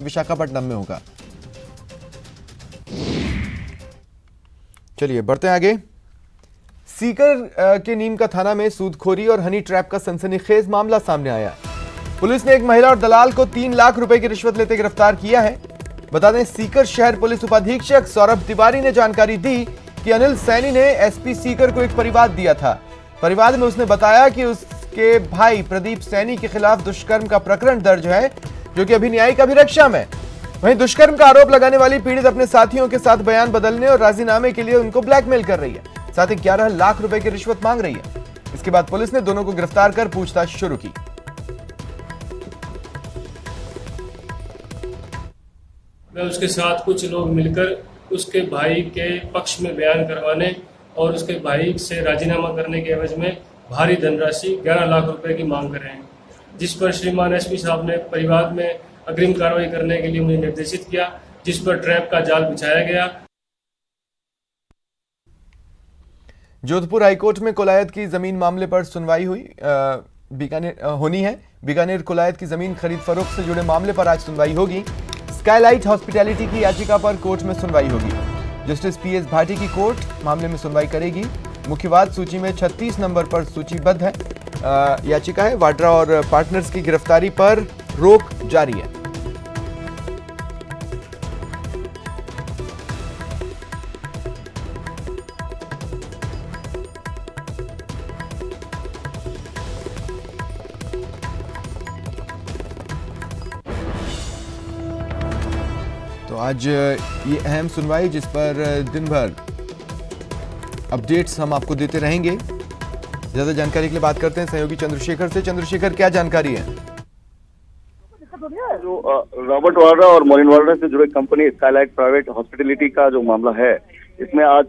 विशाखापट्टनम में होगा। चलिए बढ़ते हैं आगे। सीकर के नीम का थाना में सूदखोरी और हनी ट्रैप का सनसनीखेज मामला सामने आया। पुलिस ने एक महिला और दलाल को 3 लाख रुपए की रिश्वत लेते गिरफ्तार किया है। बता दें, सीकर शहर पुलिस उपाधीक्षक सौरभ तिवारी ने जानकारी दी कि अनिल सैनी ने एसपी सीकर को एक परिवाद दिया था। परिवाद में उसने बताया कि उसके भाई प्रदीप सैनी के खिलाफ दुष्कर्म का प्रकरण दर्ज है, जो कि अभी न्यायिक अभिरक्षा में। वहीं दुष्कर्म का आरोप लगाने वाली पीड़ित अपने साथियों के साथ बयान बदलने और राजीनामे के लिए उनको ब्लैकमेल कर रही है, साथ ही 11 लाख रुपए की रिश्वत मांग रही है। इसके बाद पुलिस ने दोनों को गिरफ्तार कर पूछताछ शुरू की। मैं उसके साथ कुछ लोग मिलकर उसके भाई के पक्ष में बयान करवाने और उसके भाई से राजीनामा करने के एवज में भारी धनराशि 11 लाख रुपए की मांग कर रहे हैं, जिस पर श्रीमान एसपी साहब ने परिवार में अग्रिम कार्रवाई करने के लिए मुझे निर्देशित किया, जिस पर ट्रैप का जाल बिछाया गया। जोधपुर हाईकोर्ट में कोलायत की जमीन मामले पर सुनवाई होनी है। बीकानेर कोलायत की जमीन खरीद फरोख्त से जुड़े मामले पर आज सुनवाई होगी। स्काईलाइट हॉस्पिटैलिटी की याचिका पर कोर्ट में सुनवाई होगी। जस्टिस पीएस भाटी की कोर्ट मामले में सुनवाई करेगी। मुख्यवाद सूची में 36 नंबर पर सूचीबद्ध है याचिका है। वाड्रा और पार्टनर्स की गिरफ्तारी पर रोक जारी है। तो आज ये अहम सुनवाई, जिस पर दिन भर अपडेट्स हम आपको देते रहेंगे। ज्यादा जानकारी के लिए बात करते हैं सहयोगी चंद्रशेखर से। चंद्रशेखर, क्या जानकारी है? जो रॉबर्ट वाड्रा और मॉरिन वाड्रा से जुड़े कंपनी स्काईलाइट प्राइवेट हॉस्पिटैलिटी का जो मामला है, इसमें आज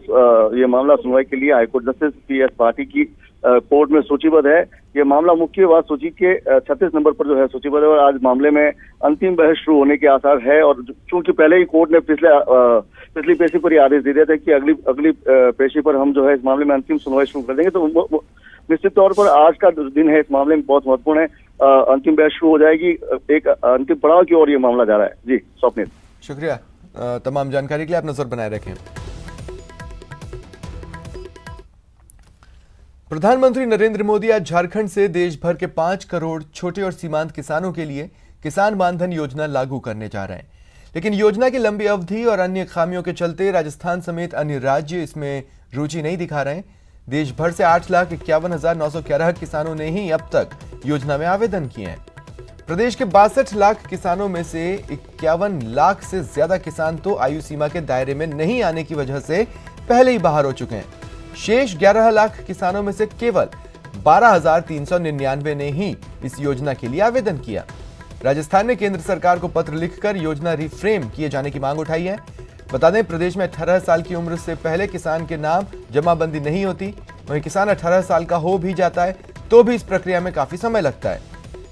ये मामला सुनवाई के लिए हाईकोर्ट जस्टिस पीएस भाटी की कोर्ट में सूचीबद्ध है। ये मामला मुख्य वाद सूची के 36 नंबर पर जो है सूचीबद्ध है और आज मामले में अंतिम बहस शुरू होने के आसार है। और चूंकि पहले ही कोर्ट ने पिछली पेशी पर यह आदेश दे दिया था कि अगली पेशी पर हम जो है इस मामले में अंतिम सुनवाई शुरू कर देंगे, तो निश्चित तौर पर आज का जो दिन है इस मामले में बहुत महत्वपूर्ण है। अंतिम बहस शुरू हो जाएगी, एक अंतिम पड़ाव की ओर ये मामला जा रहा है। जी स्वप्निल, शुक्रिया तमाम जानकारी के लिए। आप नजर बनाए रखें। प्रधानमंत्री नरेंद्र मोदी आज झारखंड से देश भर के 5 करोड़ छोटे और सीमांत किसानों के लिए किसान मानधन योजना लागू करने जा रहे हैं। लेकिन योजना की लंबी अवधि और अन्य खामियों के चलते राजस्थान समेत अन्य राज्य इसमें रुचि नहीं दिखा रहे हैं। देश भर से 8,51,911 किसानों ने ही अब तक योजना में आवेदन किए हैं। प्रदेश के 62 लाख किसानों में से 51 लाख से ज्यादा किसान तो आयु सीमा के दायरे में नहीं आने की वजह से पहले ही बाहर हो चुके हैं। शेष 11 लाख किसानों में से केवल 12,399 ने ही इस योजना के लिए आवेदन किया। राजस्थान ने केंद्र सरकार को पत्र लिखकर योजना रिफ्रेम किए जाने की मांग उठाई है। बता दें, प्रदेश में 18 साल की उम्र से पहले किसान के नाम जमाबंदी नहीं होती। वहीं किसान 18 साल का हो भी जाता है तो भी इस प्रक्रिया में काफी समय लगता है।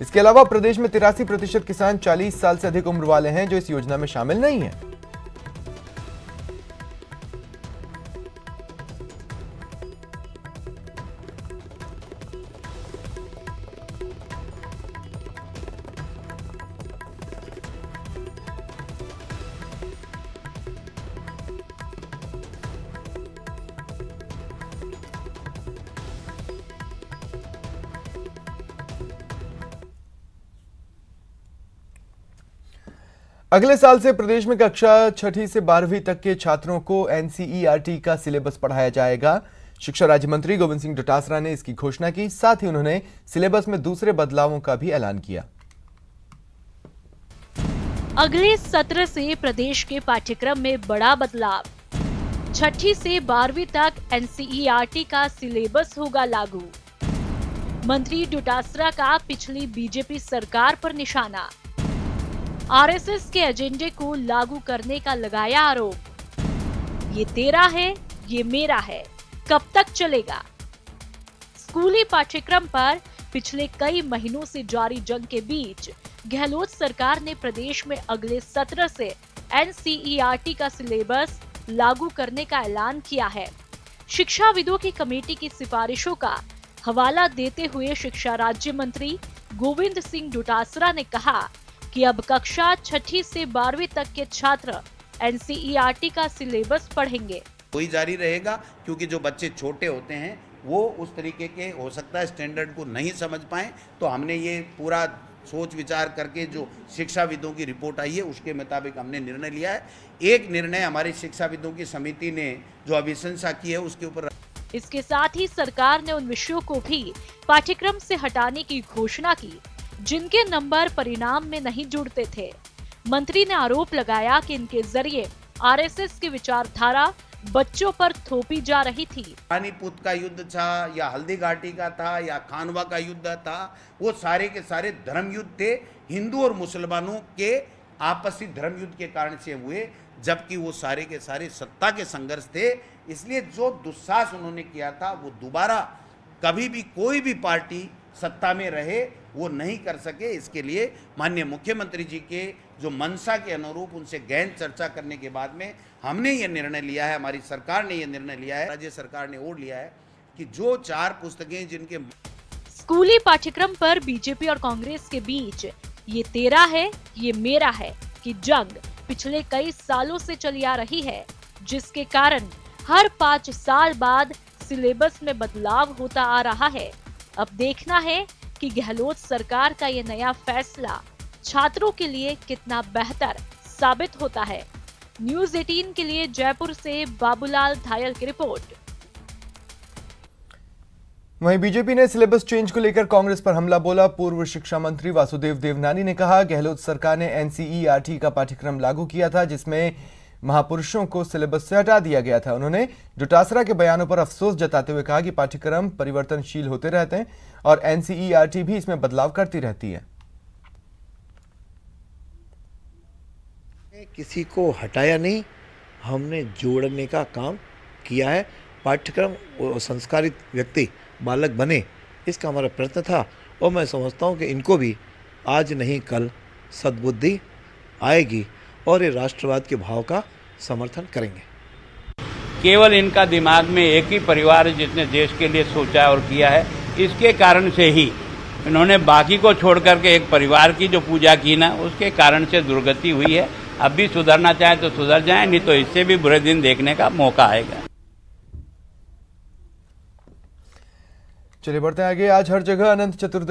इसके अलावा प्रदेश में 83% किसान 40 साल से अधिक उम्र वाले हैं जो इस योजना में शामिल नहीं है। अगले साल से प्रदेश में कक्षा 6ठी से 12वीं तक के छात्रों को एनसीईआरटी का सिलेबस पढ़ाया जाएगा। शिक्षा राज्य मंत्री गोविंद सिंह डोटासरा ने इसकी घोषणा की। साथ ही उन्होंने सिलेबस में दूसरे बदलावों का भी ऐलान किया। अगले सत्र से प्रदेश के पाठ्यक्रम में बड़ा बदलाव। 6ठी से 12वीं तक एनसीईआरटी का सिलेबस होगा लागू। मंत्री डोटासरा का पिछली बीजेपी सरकार पर निशाना। आरएसएस के एजेंडे को लागू करने का लगाया आरोप। ये तेरा है, ये मेरा है, कब तक चलेगा? स्कूली पाठ्यक्रम पर पिछले कई महीनों से जारी जंग के बीच गहलोत सरकार ने प्रदेश में अगले सत्र से एनसीईआरटी का सिलेबस लागू करने का ऐलान किया है। शिक्षाविदों की कमेटी की सिफारिशों का हवाला देते हुए शिक्षा राज्य मंत्री गोविंद सिंह डोटासरा ने कहा कि अब कक्षा 6ठी से 12वीं तक के छात्र NCERT का सिलेबस पढ़ेंगे। वही जारी रहेगा, क्योंकि जो बच्चे छोटे होते हैं वो उस तरीके के हो सकता है स्टैंडर्ड को नहीं समझ पाएं, तो हमने ये पूरा सोच विचार करके जो शिक्षाविदों की रिपोर्ट आई है उसके मुताबिक हमने निर्णय लिया है। एक निर्णय हमारी शिक्षाविदों की समिति ने जो अभिशंसा की है उसके ऊपर। इसके साथ ही सरकार ने उन विषयों को भी पाठ्यक्रम से हटाने की घोषणा की जिनके नंबर परिणाम में नहीं जुड़ते थे। मंत्री ने आरोप लगाया कि इनके जरिए RSS की विचारधारा बच्चों पर थोपी जा रही थी। पानीपत का युद्ध था या हल्दी घाटी का था या खानवा का युद्ध था, वो सारे के सारे धर्म युद्ध थे, हिंदू और मुसलमानों के आपसी धर्म युद्ध के कारण से हुए, जबकि वो सारे के सारे सत्ता के संघर्ष थे। इसलिए जो दुस्साहस उन्होंने किया था वो दोबारा कभी भी कोई भी पार्टी सत्ता में रहे वो नहीं कर सके। इसके लिए माननीय मुख्यमंत्री जी के जो मंशा के अनुरूप उनसे गहन चर्चा करने के बाद में हमने ये निर्णय लिया है, हमारी सरकार ने ये निर्णय लिया है, राज्य सरकार ने ओढ़ लिया है कि जो 4 पुस्तकें जिनके स्कूली पाठ्यक्रम पर बीजेपी और कांग्रेस के बीच ये तेरा है ये मेरा है की जंग पिछले कई सालों से चली आ रही है, जिसके कारण हर 5 साल बाद सिलेबस में बदलाव होता आ रहा है। अब देखना है कि गहलोत सरकार का ये नया फैसला छात्रों के लिए कितना बेहतर साबित होता है। न्यूज़ 18 के लिए जयपुर से बाबूलाल धायल की रिपोर्ट। वहीं बीजेपी ने सिलेबस चेंज को लेकर कांग्रेस पर हमला बोला। पूर्व शिक्षा मंत्री वासुदेव देवनानी ने कहा, गहलोत सरकार ने NCERT का पाठ्यक्रम लागू किया था जिसमें महापुरुषों को सिलेबस से हटा दिया गया था। उन्होंने डोटासरा के बयानों पर अफसोस जताते हुए कहा कि पाठ्यक्रम परिवर्तनशील होते रहते हैं और NCERT भी इसमें बदलाव करती रहती है। किसी को हटाया नहीं, हमने जोड़ने का काम किया है। पाठ्यक्रम संस्कारित व्यक्ति बालक बने, इसका हमारा प्रयत्न था और मैं समझता हूँ कि इनको भी आज नहीं कल सद्बुद्धि आएगी और ये राष्ट्रवाद के भाव का समर्थन करेंगे। केवल इनका दिमाग में एक ही परिवार जिसने देश के लिए सोचा और किया है, इसके कारण से ही इन्होंने बाकी को छोड़ करके एक परिवार की जो पूजा की ना, उसके कारण से दुर्गति हुई है। अब भी सुधरना चाहे तो सुधर जाए, नहीं तो इससे भी बुरे दिन देखने का मौका आएगा। चलिए बढ़ते हैं आगे। आज हर जगह अनंत चतुर्दशी